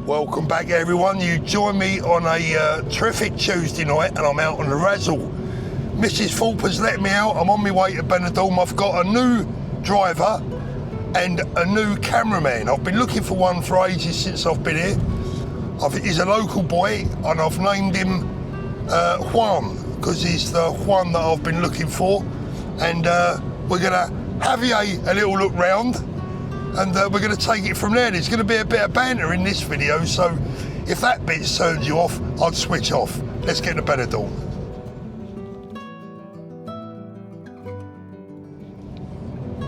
Welcome back everyone. You join me on a terrific Tuesday night and I'm out on the razzle. Mrs. Thorpe has let me out. I'm on my way to Benidorm. I've got a new driver and a new cameraman. I've been looking for one for ages since I've been here. He's a local boy and I've named him Juan because he's the Juan that I've been looking for. And we're gonna have a little look round and we're going to take it from there. There's going to be a bit of banter in this video, so if that bit turns you off, I'd switch off. Let's get to Benidorm.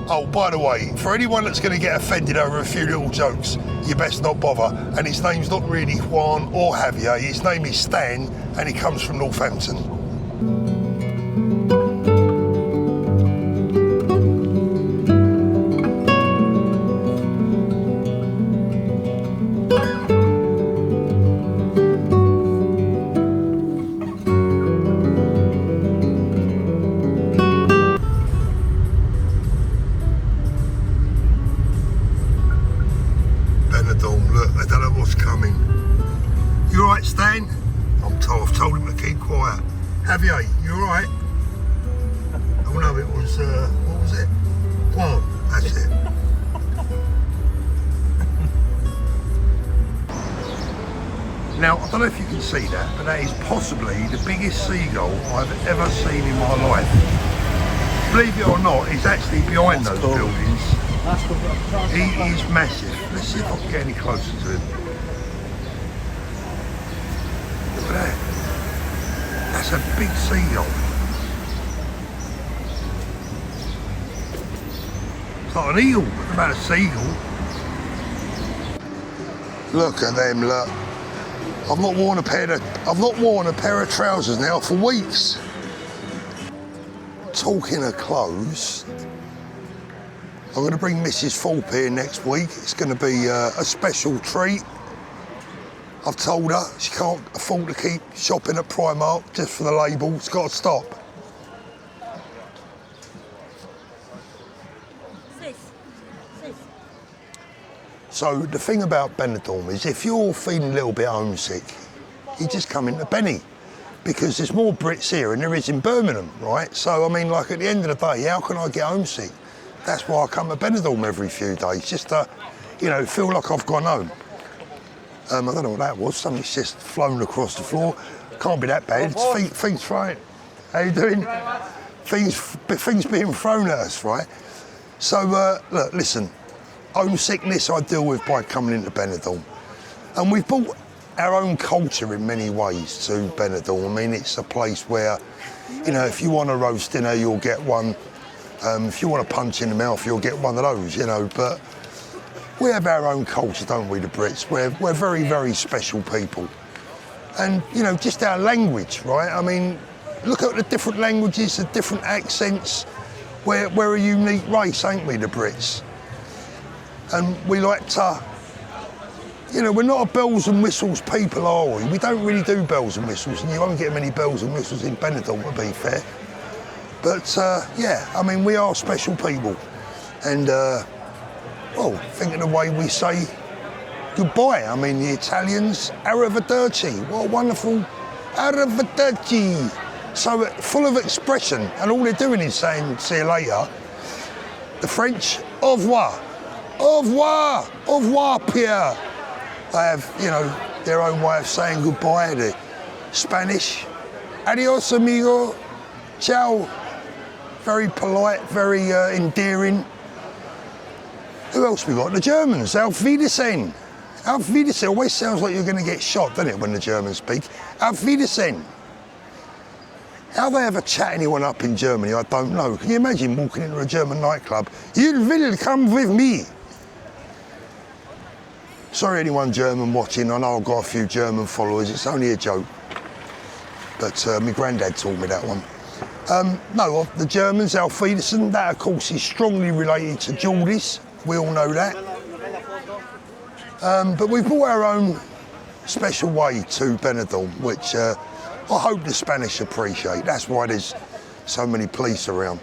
Oh, by the way, for anyone that's going to get offended over a few little jokes, you best not bother. And his name's not really Juan or Javier, his name is Stan, and he comes from Northampton. Look, they don't know what's coming. You alright, Stan? I've told him to keep quiet. Javier, you alright? Oh no, it was, what was it? Juan, that's it. Now, I don't know if you can see that, but that is possibly the biggest seagull I've ever seen in my life. Believe it or not, he's actually behind those buildings. He is massive. Let's see if I can get any closer to him. Look at that. That's a big seagull. It's like an eel, what about a seagull? Look at them, look. I've not worn a pair of trousers now for weeks. Talking of clothes, I'm going to bring Mrs. Thorpe here next week. It's going to be a special treat. I've told her she can't afford to keep shopping at Primark just for the label. It's got to stop. So the thing about Benidorm is if you're feeling a little bit homesick, you just come into Benny. Because there's more Brits here than there is in Birmingham, right? So, I mean, like at the end of the day, how can I get homesick? That's why I come to Benidorm every few days, just to, you know, feel like I've gone home. I don't know what that was. Something's just flown across the floor. Can't be that bad. It's things thrown. How you doing? Things being thrown at us, right? So, look, listen. Homesickness I deal with by coming into Benidorm. And we've brought our own culture in many ways to Benidorm. I mean, it's a place where, you know, if you want a roast dinner, you'll get one. If you want a punch in the mouth, you'll get one of those, you know. But we have our own culture, don't we, the Brits? We're very, very special people. And, you know, just our language, right? I mean, look at the different languages, the different accents. We're a unique race, ain't we, the Brits? And we like to, you know, we're not a bells and whistles people, are we? We don't really do bells and whistles, and you won't get many bells and whistles in Benidorm, to be fair. But, yeah, I mean, we are special people. And, well, think of the way we say goodbye. I mean, the Italians, arrivederci. What a wonderful arrivederci. So full of expression, and all they're doing is saying, see you later. The French, au revoir. Au revoir, au revoir, Pierre. They have, you know, their own way of saying goodbye. The Spanish, adios, amigo, ciao. Very polite, very endearing. Who else we got? The Germans, auf Wiedersehen. Auf Wiedersehen always sounds like you're going to get shot, doesn't it, when the Germans speak? Auf Wiedersehen. How they ever chat anyone up in Germany, I don't know. Can you imagine walking into a German nightclub? You will come with me. Sorry anyone German watching, I know I've got a few German followers, it's only a joke. But my granddad taught me that one. No, the Germans, Auf Wiedersehen, that of course is strongly related to Geordies, we all know that. But we've brought our own special way to Benidorm, which I hope the Spanish appreciate. That's why there's so many police around.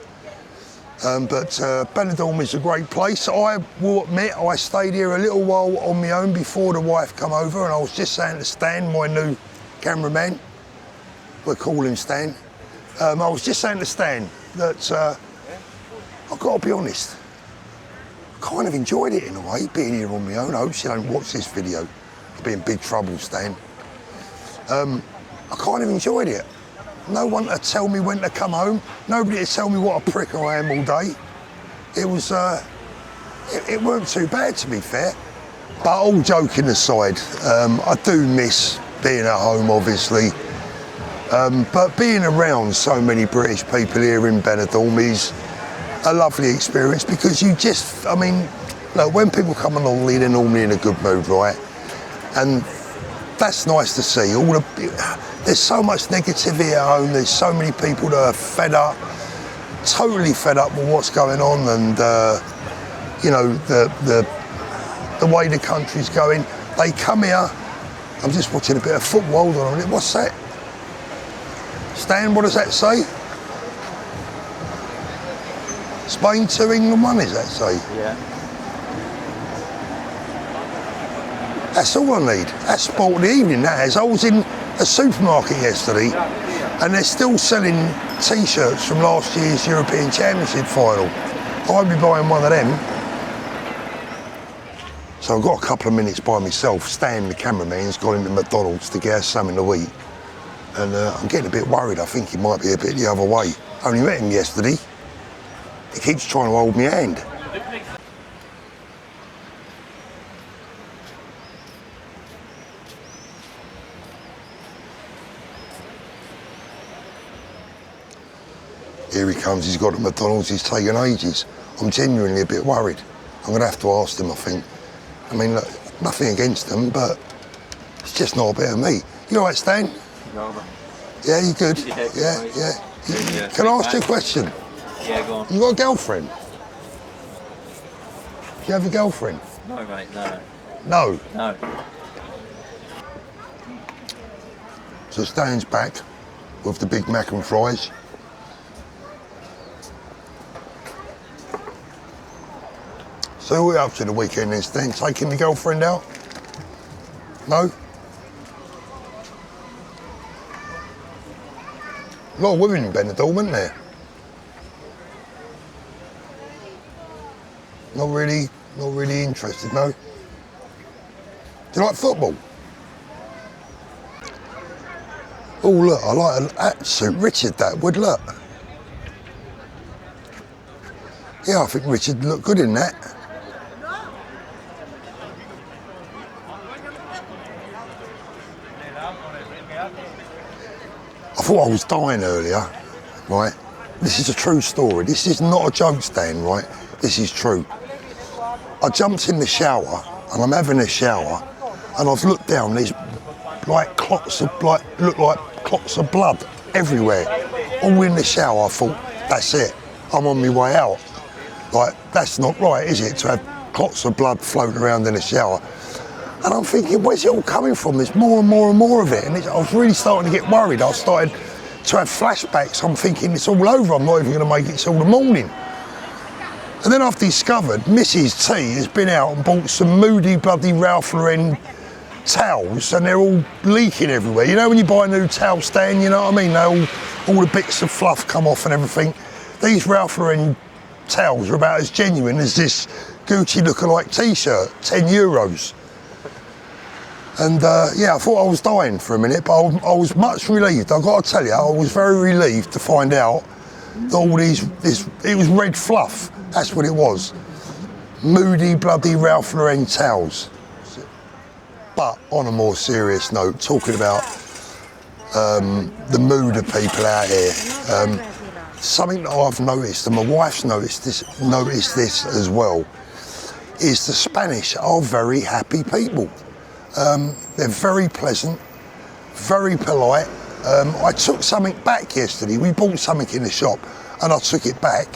But Benidorm is a great place. I will admit I stayed here a little while on my own before the wife come over, and I was just saying to Stan, my new cameraman, we'll call him Stan, I was just saying to Stan that I've got to be honest, I kind of enjoyed it in a way, being here on my own. I hope she don't watch this video. I'll be in big trouble, Stan. I kind of enjoyed it. No one to tell me when to come home. Nobody to tell me what a prick I am all day. It was, it weren't too bad, to be fair. But all joking aside, I do miss being at home, obviously. But being around so many British people here in Benidorm is a lovely experience, because you just, I mean, look, when people come on holiday, they're normally in a good mood, right? And that's nice to see. There's so much negativity at home. There's so many people that are fed up, totally fed up with what's going on, and you know, the way the country's going. They come here. I'm just watching a bit of football. Hold on a minute. What's that? Stan, what does that say? Spain 2, England 1, is that say? Yeah. That's all I need. That's sport of the evening, that is. I was in a supermarket yesterday and they're still selling T-shirts from last year's European Championship final. I'll be buying one of them. So I've got a couple of minutes by myself. Stan, the cameraman's gone into McDonald's to get us something to eat. And I'm getting a bit worried. I think he might be a bit the other way. I only met him yesterday. He keeps trying to hold my hand. Here he comes, he's got at McDonald's, he's taken ages. I'm genuinely a bit worried. I'm going to have to ask him, I think. I mean, look, nothing against them, but it's just not a bit of me. You all right, Stan? No, man. Yeah, you good? Yeah. Yeah. Can I ask you a question? Yeah, go on. You got a girlfriend? Do you have a girlfriend? No, mate, no. No? No. So Stan's back with the Big Mac and fries. So what are you up to the weekend then, Stan? Taking the girlfriend out? No? A lot of women in Benidorm, isn't there? Not really interested, no? Do you like football? Oh look, I like that suit Richard, that would, look. Yeah, I think Richard looked good in that. I thought I was dying earlier, right? This is a true story. This is not a joke, Stan, right? This is true. I jumped in the shower and I'm having a shower and I've looked down, there's like clots of blood, look like clots of blood everywhere. All in the shower. I thought, that's it, I'm on my way out. Like, that's not right, is it, to have clots of blood floating around in the shower? And I'm thinking, where's it all coming from? There's more and more and more of it. And I was really starting to get worried. I started to have flashbacks. I'm thinking, it's all over. I'm not even going to make it till the morning. And then I've discovered Mrs. T has been out and bought some moody bloody Ralph Lauren towels, and they're all leaking everywhere. You know when you buy a new towel stand, you know what I mean? All the bits of fluff come off and everything. These Ralph Lauren towels are about as genuine as this Gucci lookalike T-shirt, €10. And yeah, I thought I was dying for a minute, but I was much relieved. I've got to tell you, I was very relieved to find out that all it was red fluff. That's what it was. Moody bloody Ralph Lauren towels. But on a more serious note, talking about the mood of people out here, something that I've noticed, and my wife's noticed this as well, is the Spanish are very happy people. They're very pleasant, very polite. I took something back yesterday. We bought something in the shop and I took it back.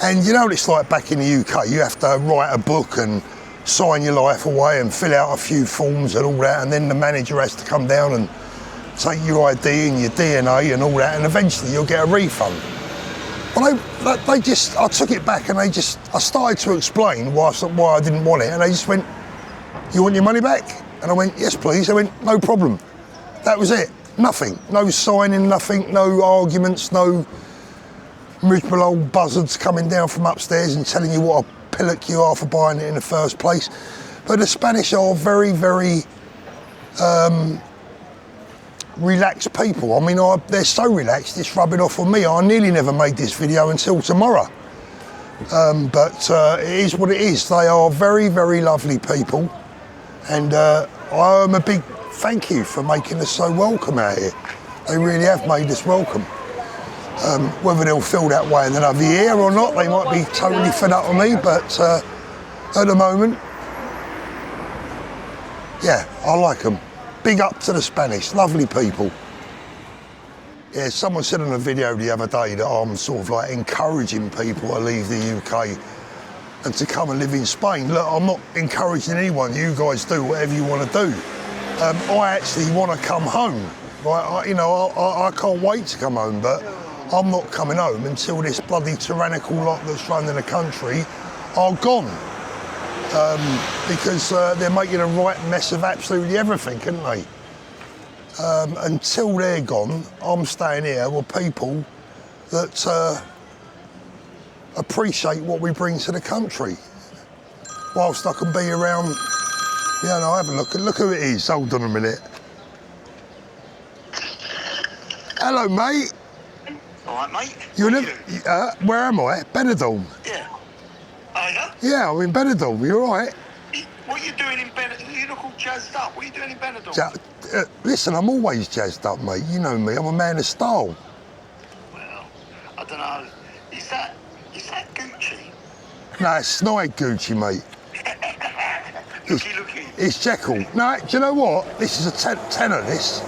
And you know what it's like back in the UK? You have to write a book and sign your life away and fill out a few forms and all that, and then the manager has to come down and take your ID and your DNA and all that, and eventually you'll get a refund. Well, they just, I took it back and I started to explain why I didn't want it, and they just went, "You want your money back?" And I went, "Yes, please." They went, "No problem." That was it. Nothing. No signing, nothing, no arguments, no miserable old buzzards coming down from upstairs and telling you what a pillock you are for buying it in the first place. But the Spanish are very, very relaxed people. I mean, they're so relaxed, it's rubbing off on me. I nearly never made this video until tomorrow. But it is what it is. They are very, very lovely people. And I owe them a big thank you for making us so welcome out here. They really have made us welcome. Whether they'll feel that way in another year or not, they might be totally fed up with me, but at the moment, yeah, I like them. Big up to the Spanish, lovely people. Yeah, someone said in a video the other day that I'm sort of like encouraging people to leave the UK and to come and live in Spain. Look, I'm not encouraging anyone. You guys do whatever you want to do. I actually want to come home. Right? I can't wait to come home, but I'm not coming home until this bloody tyrannical lot that's running the country are gone. Because they're making a right mess of absolutely everything, aren't they? Until they're gone, I'm staying here with people that appreciate what we bring to the country. Whilst I can be around, have a look. Look who it is. Hold on a minute. Hello, mate. All right, mate. Where am I? Benidorm. Yeah. Are you? Yeah, I'm in Benidorm. You all right? What are you doing in Benidorm? You look all jazzed up. What are you doing in Benidorm? Listen, I'm always jazzed up, mate. You know me. I'm a man of style. Well, I don't know. Is that Gucci? No, it's not Gucci, mate. Looky. It's Jekyll. No, do you know what? This is a tenner, this.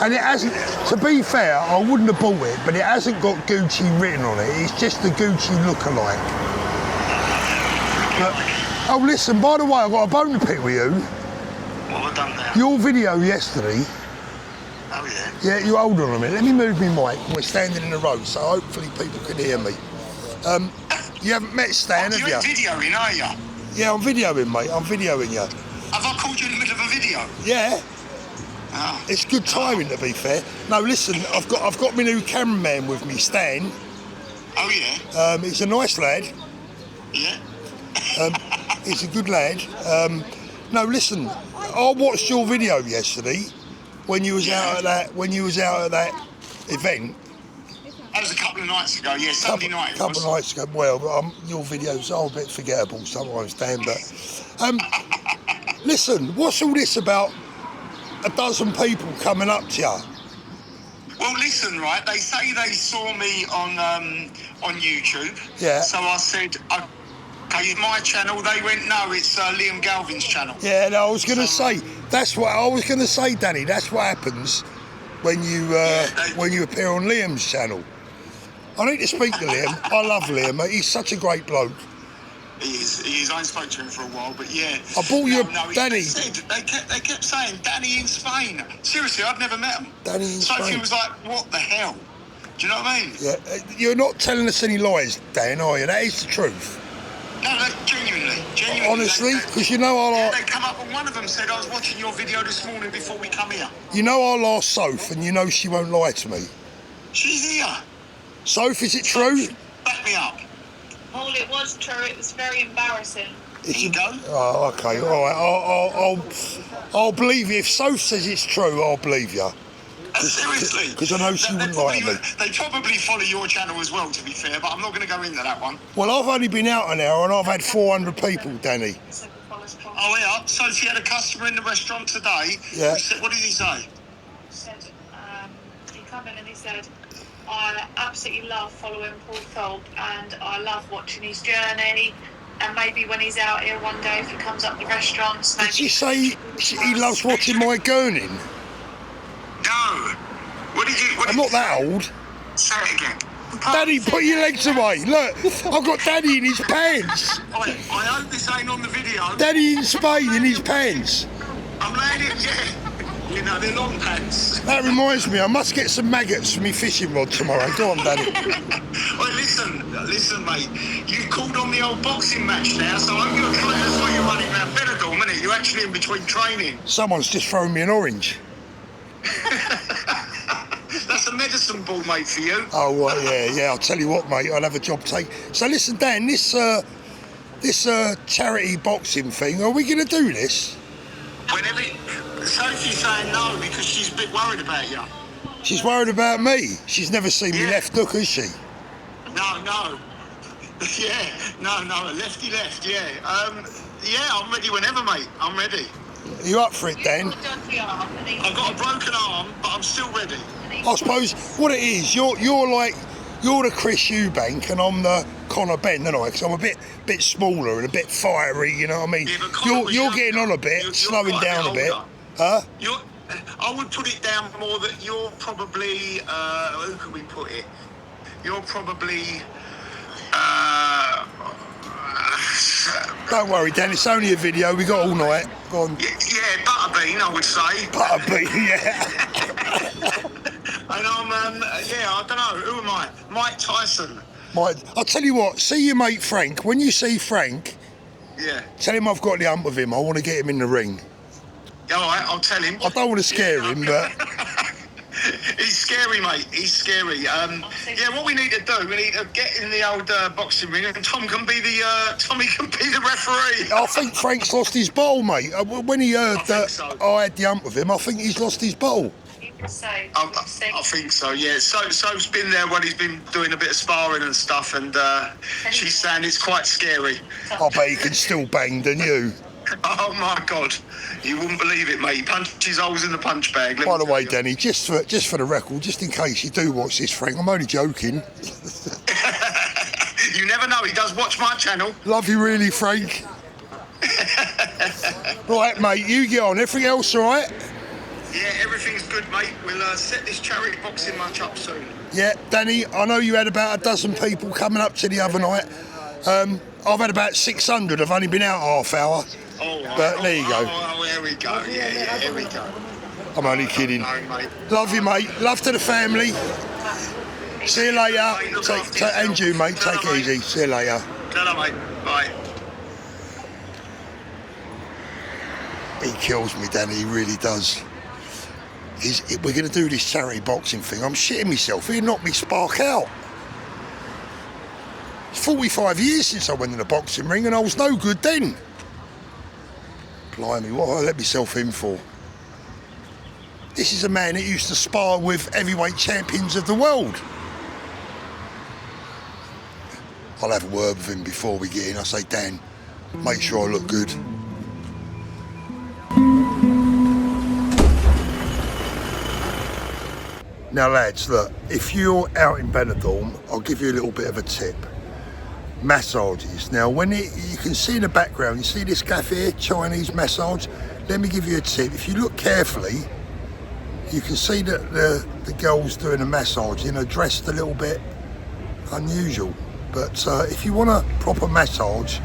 And it hasn't, to be fair, I wouldn't have bought it, but it hasn't got Gucci written on it. It's just the Gucci look-alike. Oh, listen, by the way, I've got a bone to pick with you. What have I done now? Your video yesterday. Oh, yeah? Yeah, you hold on a minute. Let me move my mic. We're standing in the road, so hopefully people can hear me. You haven't met Stan, have you? You're videoing, are you? Yeah, I'm videoing, mate. I'm videoing you. Have I called you in the middle of a video? Yeah. Oh. It's good timing, to be fair. No, listen, I've got my new cameraman with me, Stan. Oh, yeah? He's a nice lad. Yeah? He's a good lad. No, listen, I watched your video yesterday when you was out at that event. That was a couple of nights ago, yeah, Sunday night. Couple of nights ago. Well, your videos are a bit forgettable sometimes, Dan. But listen, what's all this about? A dozen people coming up to you. Well, listen, right? They say they saw me on YouTube. Yeah. So I said, okay, my channel. They went, no, it's Liam Galvin's channel. Yeah, no, I was going to say, that's what I was going to say, Danny. That's what happens when you appear on Liam's channel. I need to speak to Liam. I love Liam, mate. He's such a great bloke. He is. I ain't spoke to him for a while, but yeah. I bought you Danny. They kept saying, Danny in Spain. Seriously, I'd never met him. Danny in Spain. Sophie was like, what the hell? Do you know what I mean? Yeah, you're not telling us any lies, Dan, are you? That is the truth. No, genuinely. Honestly, because you know they come up and one of them said, I was watching your video this morning before we come here. You know I lost Soph, and you know she won't lie to me. She's here. Soph, is it true? Back me up. Well, it was true. It was very embarrassing. There you go. Oh, okay. All right. I'll believe you. If Soph says it's true, I'll believe you. Seriously. Because I know she wouldn't lie to me. They probably follow your channel as well, to be fair, but I'm not going to go into that one. Well, I've only been out an hour and I've had 400 people, Danny. Oh, yeah. Sophie had a customer in the restaurant today. Yeah. What did he say? He said, he came in and he said, I absolutely love following Paul Thorpe and I love watching his journey, and maybe when he's out here one day, if he comes up the restaurants, maybe... Did she say he loves watching my gurning? No. What did you... I'm not that old. Say it again. Daddy, put your legs away. Look, I've got Daddy in his pants. I hope this ain't on the video. Daddy in Spain in his pants. I'm laying it, yeah. You know, they're long pants. That reminds me, I must get some maggots for me fishing rod tomorrow. Go on, Danny. Well, listen, mate. You've called on the old boxing match now, so I hope you're trying. That's why you're running around Benidorm, isn't it? You're actually in between training. Someone's just thrown me an orange. That's a medicine ball, mate, for you. Oh, yeah. I'll tell you what, mate. I'll have a job take. So listen, Dan, this charity boxing thing, are we going to do this? Whenever Sophie's saying no because she's a bit worried about you. She's worried about me. She's never seen me Yeah. left hook, has she? No. Yeah, no, lefty left, yeah. Yeah, I'm ready whenever, mate. I'm ready. Are you up for it, Dan? I've got a broken arm, but I'm still ready. I suppose what it is, you're the Chris Eubank and I'm the Conor Benn, aren't I? Because I'm a bit smaller and a bit fiery, you know what I mean? Yeah, but Conor was you're younger. getting on a bit, You're slowing quite down a bit. older. Huh? I would put it down more that you're probably, who could we put it? You're probably, Don't worry, Dan, it's only a video, we got all night. Go on. yeah, Butterbean, I would say. Butterbean, yeah. And I'm, I don't know, who am I? Mike Tyson. I'll tell you what, see your mate Frank. When you see Frank, Yeah. tell him I've got the hump with him. I want to get him in the ring. All right, I'll tell him. I don't want to scare him, but... He's scary, mate. He's scary. Yeah, what we need to do, we need to get in the old boxing ring, and Tommy can be the referee. I think Frank's lost his bottle, mate. When he heard that so. I had the hump with him, I think he's lost his bottle. I think so, yeah. So's been there when he's been doing a bit of sparring and stuff, and she's saying it's quite scary. I bet he can still bang, don't you? Oh my God, you wouldn't believe it, mate. He punches holes in the punch bag. By the way, Danny, just for the record, just in case you do watch this, Frank, I'm only joking. You never know. He does watch my channel. Love you really, Frank. Right, mate, you get on. Everything else all right? Yeah, everything's good, mate. We'll set this charity boxing match up soon. Yeah, Danny, I know you had about a dozen people coming up to the other night. I've had about 600. I've only been out half hour. But there you go. Oh, there we go. Yeah, here we go. I'm only kidding. No, mate. Love you, mate. Love to the family. See you later. And you, mate. Take it easy. See you later. Ta-ra, mate. Bye. He kills me, Danny. He really does. We're going to do this charity boxing thing. I'm shitting myself. He knocked me spark out. It's 45 years since I went in a boxing ring and I was no good then. Blimey, what have I let myself in for? This is a man that used to spar with heavyweight champions of the world. I'll have a word with him before we get in. I'll say, Dan, make sure I look good. Now lads, look, if you're out in Benidorm, I'll give you a little bit of a tip. Massages. Now you can see in the background, you see this cafe here, Chinese massage? Let me give you a tip. If you look carefully, you can see that the girl's doing a massage, dressed a little bit unusual. But if you want a proper massage,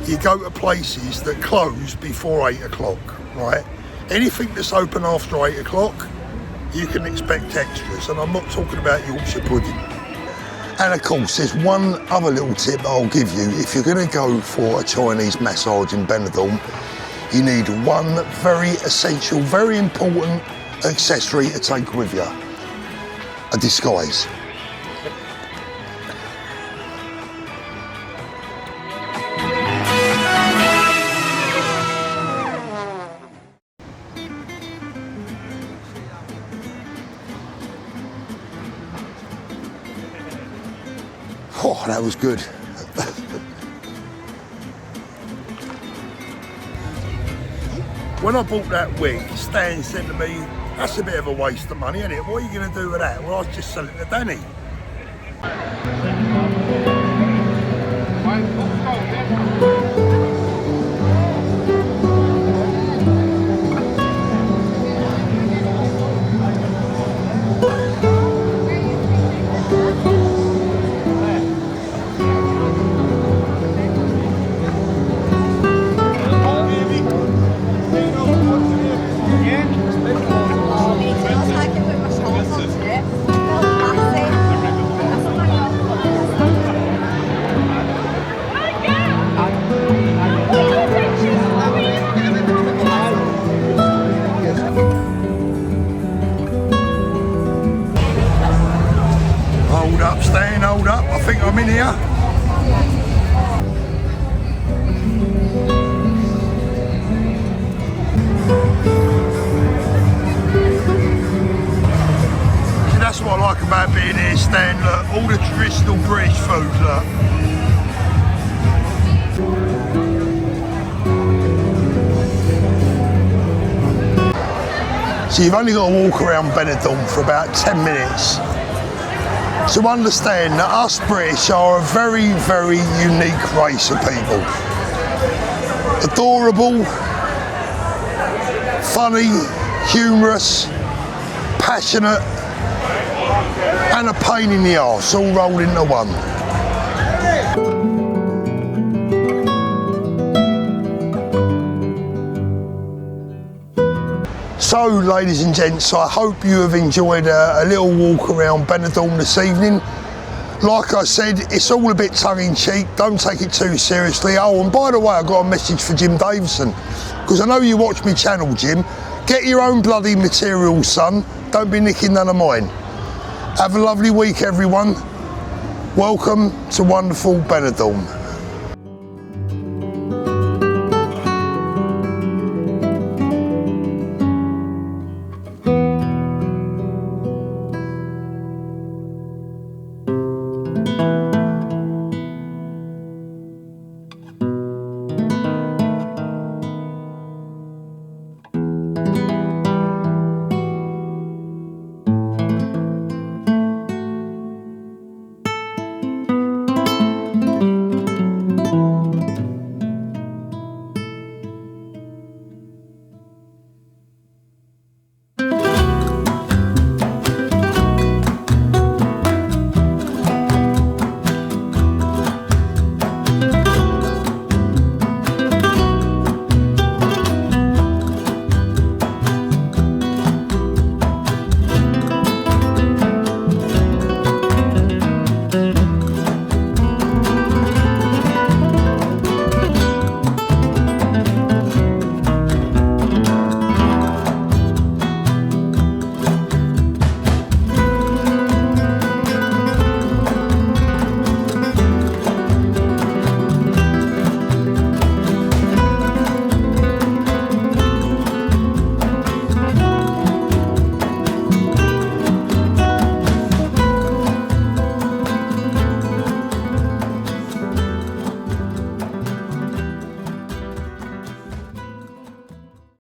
you go to places that close before 8 o'clock, right? Anything that's open after 8 o'clock, you can expect extras, and I'm not talking about Yorkshire pudding. And of course, there's one other little tip I'll give you. If you're going to go for a Chinese massage in Benidorm, you need one very essential, very important accessory to take with you. A disguise. Oh, that was good. When I bought that wig, Stan said to me, that's a bit of a waste of money, isn't it? What are you going to do with that? Well, I'll just sell it to Danny. about being here, Stan. Look, all the traditional British food, look. So you've only got to walk around Benidorm for about 10 minutes to understand that us British are a very, very unique race of people. Adorable, funny, humorous, passionate, and a pain in the arse, all rolled into one. So, ladies and gents, I hope you have enjoyed a little walk around Benidorm this evening. Like I said, it's all a bit tongue-in-cheek, don't take it too seriously. Oh, and by the way, I've got a message for Jim Davison, because I know you watch my channel, Jim. Get your own bloody material, son. Don't be nicking none of mine. Have a lovely week, everyone. Welcome to wonderful Benidorm.